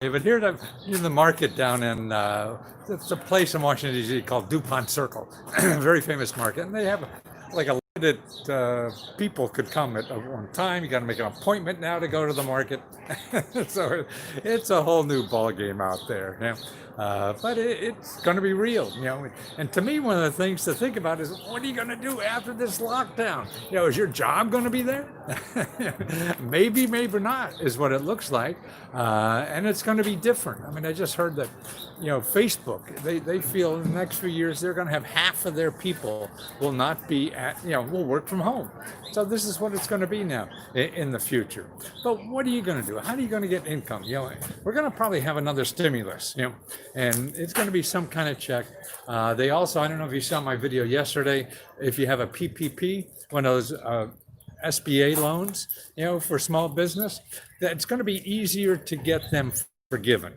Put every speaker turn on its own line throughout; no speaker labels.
But here in the market down in it's a place in Washington D.C. called DuPont Circle, very famous market, and they have like a limited people could come at one time. You got to make an appointment now to go to the market, so it's a whole new ball game out there. You know? But it's going to be real, you know. And to me, one of the things to think about is, what are you going to do after this lockdown? You know, is your job going to be there? Maybe, maybe not, is what it looks like. And it's going to be different. I mean, I just heard that, you know, Facebook, they feel in the next few years they're going to have half of their people will not be at, you know, will work from home. So this is what it's going to be now in the future. But what are you going to do? How are you going to get income? You know, we're going to probably have another stimulus, you know, and it's going to be some kind of check. They also, I don't know if you saw my video yesterday, if you have a PPP, one of those SBA loans, you know, for small business, that it's going to be easier to get them forgiven.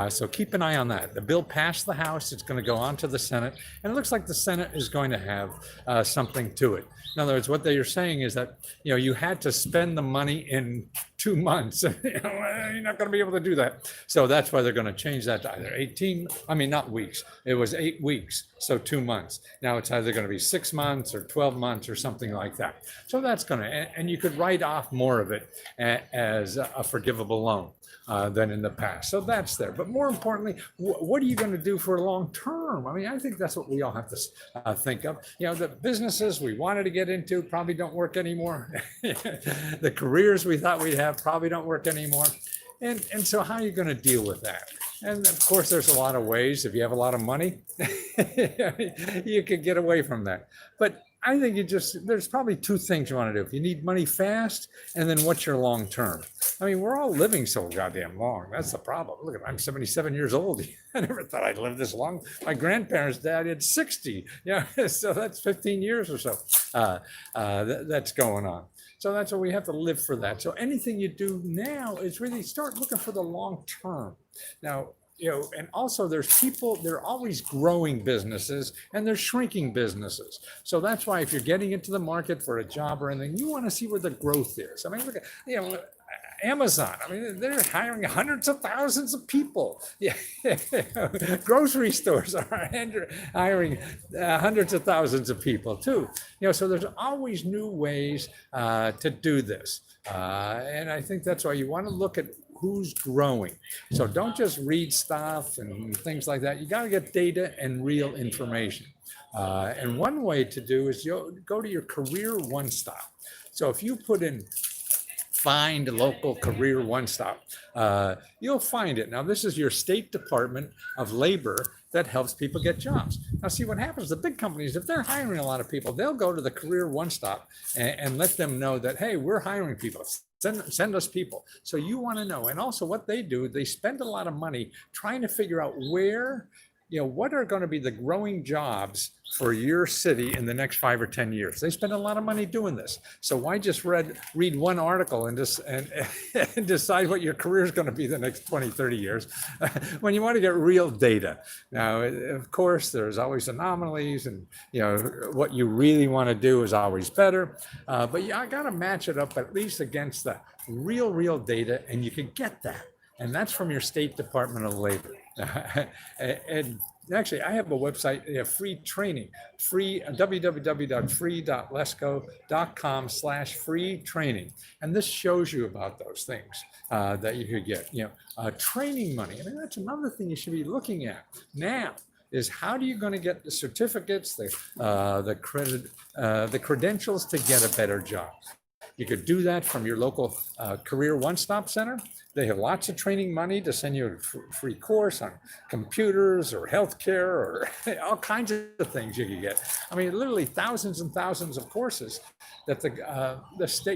So keep an eye on that. The bill passed the House. It's going to go on to the Senate. And it looks like the Senate is going to have something to it. In other words, what they are saying is that, you know, you had to spend the money in 2 months. You know, you're not going to be able to do that. So that's why they're going to change that to either 18, I mean, not weeks. It was 8 weeks, so 2 months. Now it's either going to be 6 months or 12 months or something like that. So that's going to, and you could write off more of it as a forgivable loan than in the past. So that's there. But more importantly, what are you going to do for long term? I mean, I think that's what we all have to think of. You know, the businesses we wanted to get into probably don't work anymore. The careers we thought we'd have probably don't work anymore. And so how are you going to deal with that? And of course, there's a lot of ways. If you have a lot of money, you could get away from that. But I think there's probably two things you want to do. If you need money fast, and then what's your long term? I mean, we're all living so goddamn long. That's the problem. Look, I'm 77 years old. I never thought I'd live this long. My grandparents' dad had 60. Yeah, so that's 15 years or so that's going on. So that's what we have to live for that. So anything you do now is really start looking for the long term. Now, you know, and also there's people, they're always growing businesses and they're shrinking businesses. So that's why if you're getting into the market for a job or anything, you want to see where the growth is. I mean, look at, you know, Amazon, I mean, they're hiring hundreds of thousands of people. Yeah. Grocery stores are hiring hundreds of thousands of people too. You know, so there's always new ways to do this. And I think that's why you want to look at who's growing. So don't just read stuff and things like that. You got to get data and real information. And one way to do is you go to your career one stop. So if you put in find local career one stop, you'll find it. Now, this is your State Department of Labor that helps people get jobs. Now, see what happens, the big companies, if they're hiring a lot of people, they'll go to the career one stop and let them know that, hey, we're hiring people. Send us people. So you want to know. And also what they do, they spend a lot of money trying to figure out where, you know, what are going to be the growing jobs for your city in the next 5 or 10 years. They spend a lot of money doing this. So why just read one article and and decide what your career is going to be the next 20, 30 years when you want to get real data. Now, of course, there's always anomalies and, you know, what you really want to do is always better. But I got to match it up at least against the real data, and you can get that. And that's from your State Department of Labor. And actually, I have a website, free training, www.free.lesco.com/free training. And this shows you about those things that you could get, you know, training money. I mean, that's another thing you should be looking at now. Is how are you going to get the certificates, the credentials to get a better job? You could do that from your local career one-stop center. They have lots of training money to send you a free course on computers or healthcare or all kinds of things you can get. I mean, literally thousands and thousands of courses that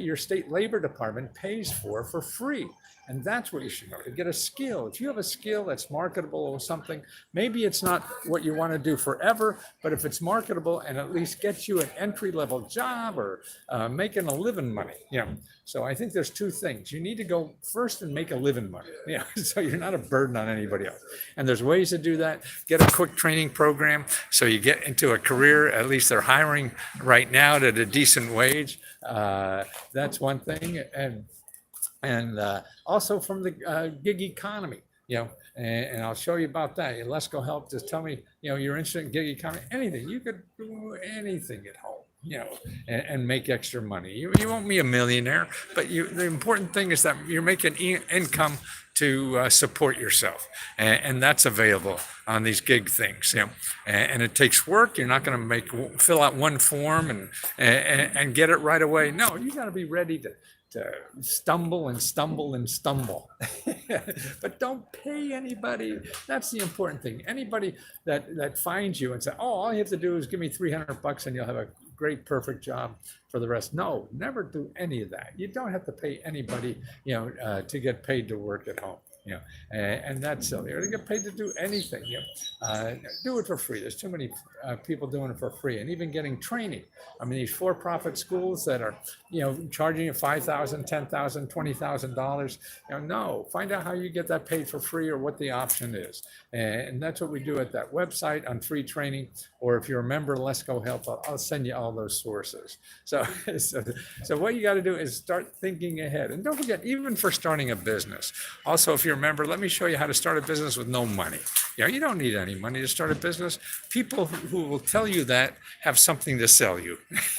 your state labor department pays for free. And that's what you should know, to get a skill. If you have a skill that's marketable or something, maybe it's not what you want to do forever, but if it's marketable and at least gets you an entry-level job or making a living money, you know. So I think there's two things. You need to go first and make a living money, you know, so you're not a burden on anybody else. And there's ways to do that. Get a quick training program so you get into a career. At least they're hiring right now at a decent wage. That's one thing. And also from the gig economy. and I'll show you about that. Let's Go Help. Just tell me, you're interested in gig economy, anything. You could do anything at home, and make extra money. You won't be a millionaire, but the important thing is that you're making income to support yourself, and that's available on these gig things. And it takes work. You're not going to fill out one form and get it right away. No, you got to be ready to stumble and stumble and stumble. But don't pay anybody. That's the important thing. Anybody that finds you and say, oh, all you have to do is give me $300 and you'll have a great, perfect job for the rest. No, never do any of that. You don't have to pay anybody, to get paid to work at home. And that's silly. Or to get paid to do anything. Do it for free. There's too many people doing it for free, and even getting training. I mean, these for-profit schools that are, charging you $5,000, $10,000, $20,000. No, find out how you get that paid for free or what the option is. And that's what we do at that website on free training. Or if you're a member, Let's Go Help. I'll send you all those sources. So what you got to do is start thinking ahead. And don't forget, even for starting a business. Also, if you're a member, let me show you how to start a business with no money. You don't need any money to start a business. People who will tell you that have something to sell you.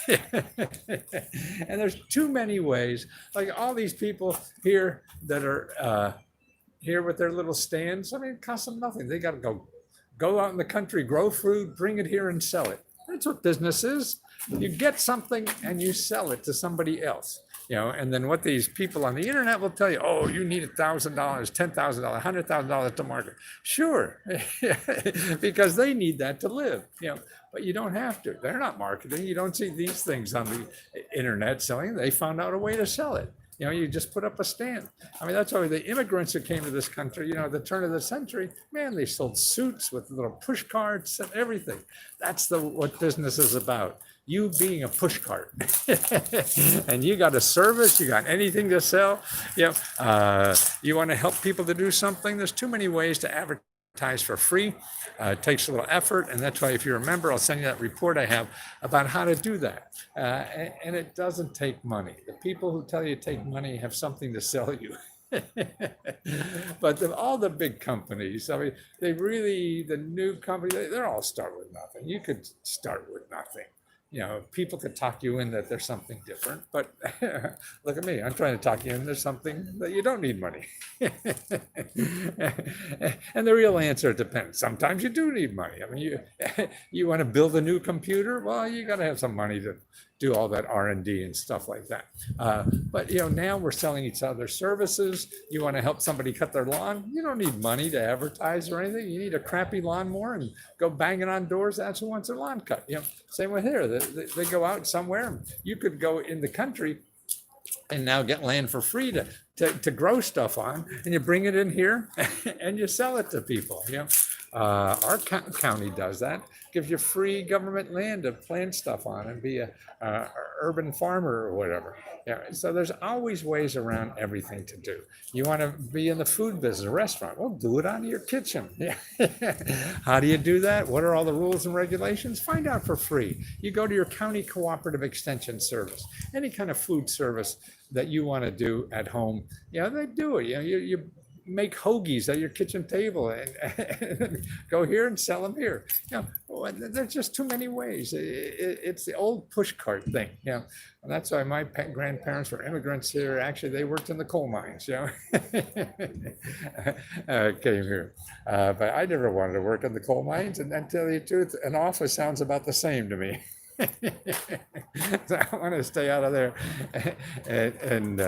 And there's too many ways. Like all these people here that are here with their little stands. I mean, it costs them nothing. They got to go out in the country, grow food, bring it here and sell it. That's what business is. You get something and you sell it to somebody else. And then what these people on the internet will tell you, oh, you need $1,000, $10,000, $100,000 to market. Sure, because they need that to live, but you don't have to. They're not marketing. You don't see these things on the internet selling. They found out a way to sell it. You just put up a stand. I mean, that's why the immigrants that came to this country, at the turn of the century, man, they sold suits with little push carts and everything. That's what business is about. You being a push cart, and you got a service, you got anything to sell, you want to help people to do something. There's too many ways to advertise for free. It takes a little effort, and that's why if you're a member, I'll send you that report I have about how to do that. And it doesn't take money. The people who tell you take money have something to sell you. But all the big companies, I mean, the new companies, they're all start with nothing. You could start with nothing. People could talk you in that there's something different, but look at me. I'm trying to talk you in there's something that you don't need money. And the real answer depends. Sometimes you do need money. I mean, you want to build a new computer? Well, you got to have some money to do all that R&D and stuff like that. But now we're selling each other services. You want to help somebody cut their lawn? You don't need money to advertise or anything. You need a crappy lawnmower and go banging on doors. That's who wants their lawn cut. Same with here. They go out somewhere. You could go in the country and now get land for free to grow stuff on, and you bring it in here and you sell it to people. Our county does that. Gives you free government land to plant stuff on and be a urban farmer or whatever. So there's always ways around everything to do. You want to be in the food business, a restaurant? Well, do it out of your kitchen. How do you do that? What are all the rules and regulations? Find out for free. You go to your county cooperative extension service, any kind of food service that you want to do at home. They do it. You make hoagies at your kitchen table and go here and sell them here. There's just too many ways. It's the old push cart thing. And that's why my grandparents were immigrants here. Actually, they worked in the coal mines. Came here, but I never wanted to work in the coal mines. And then, tell you the truth, an office sounds about the same to me. So I want to stay out of there and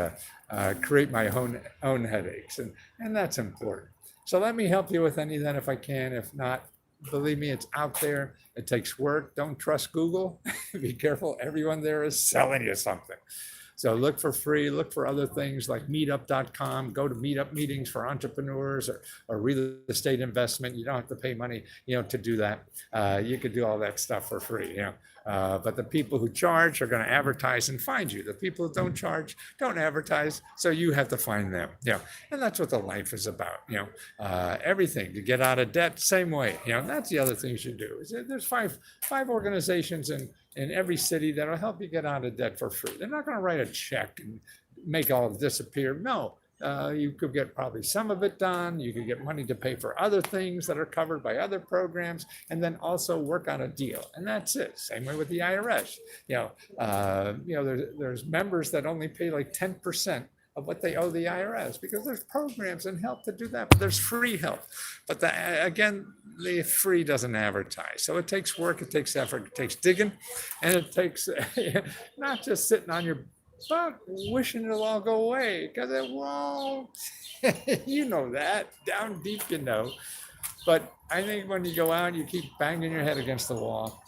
create my own headaches, and that's important. So let me help you with any of that if I can. If not, believe me, it's out there. It takes work. Don't trust Google. Be careful. Everyone there is selling you something. So look for free, look for other things like meetup.com, go to meetup meetings for entrepreneurs or real estate investment. You don't have to pay money, to do that. You could do all that stuff for free, but the people who charge are going to advertise and find you. The people who don't charge don't advertise, so you have to find them. And that's what the life is about. Everything to get out of debt, same way. That's the other things you do. There's five organizations in every city that'll help you get out of debt for free. They're not going to write a check and make all disappear. No, You could get probably some of it done. You could get money to pay for other things that are covered by other programs, and then also work on a deal. And that's it. Same way with the IRS. There's members that only pay like 10% of what they owe the IRS because there's programs and help to do that. But there's free help. But again, the free doesn't advertise. So it takes work, it takes effort, it takes digging, and it takes not just sitting on your butt wishing it'll all go away, because it won't. You know that. Down deep, you know. But I think when you go out, you keep banging your head against the wall,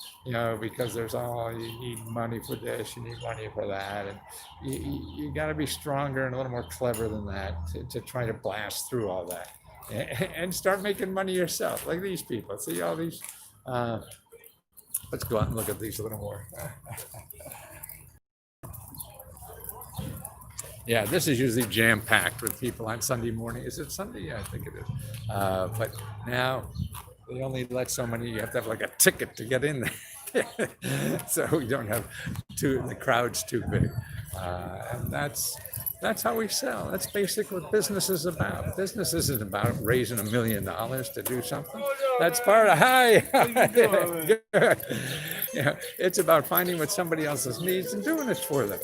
because there's you need money for this, you need money for that. And you got to be stronger and a little more clever than that to try to blast through all that and start making money yourself, like these people. See all these, let's go out and look at these a little more. Yeah, this is usually jam-packed with people on Sunday morning. Is it Sunday? Yeah, I think it is. But now they only let so many. You have to have like a ticket to get in there, so we don't have the crowd's too big. And that's how we sell. That's basically what business is about. Business isn't about raising $1 million to do something. That's part of Good. It's about finding what somebody else's needs and doing it for them.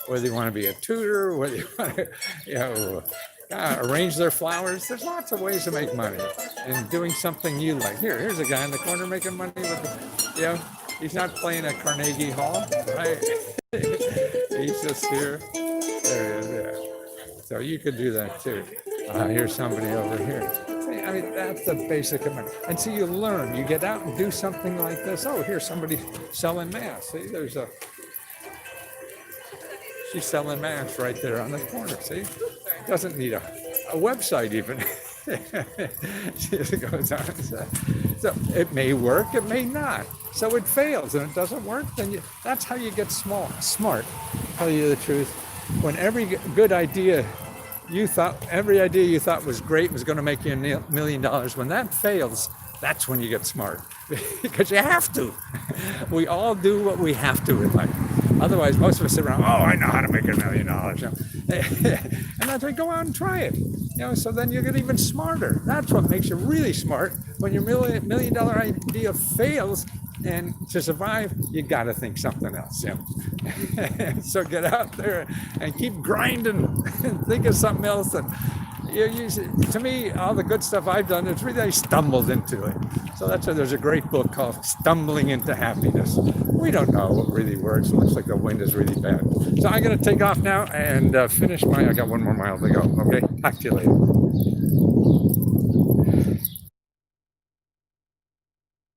Whether you want to be a tutor, whether you want to, arrange their flowers. There's lots of ways to make money and doing something you like. Here's a guy in the corner making money with, he's not playing at Carnegie Hall, right? He's just here. There he is, yeah. So you could do that too. Here's somebody over here. I mean, that's the basic amount. And so you learn, you get out and do something like this. Oh, here's somebody selling masks. See, she's selling masks right there on the corner. See, doesn't need a website even. She goes on and says, so it may work, it may not. So it fails and it doesn't work. Then that's how you get smart. Tell you the truth. When every idea you thought was great was going to make you $1 million, when that fails, that's when you get smart. Because you have to. We all do what we have to in life. Otherwise, most of us sit around, I know how to make $1 million. And that's why go out and try it. So then you get even smarter. That's what makes you really smart. When your $1 million idea fails, and to survive, you got to think something else. So get out there and keep grinding and think of something else. And to me, all the good stuff I've done, it's really I stumbled into it. So that's why there's a great book called Stumbling into Happiness. We don't know what really works. It looks like the wind is really bad. So I'm going to take off now and finish I got 1 more mile to go. Okay, talk to you later.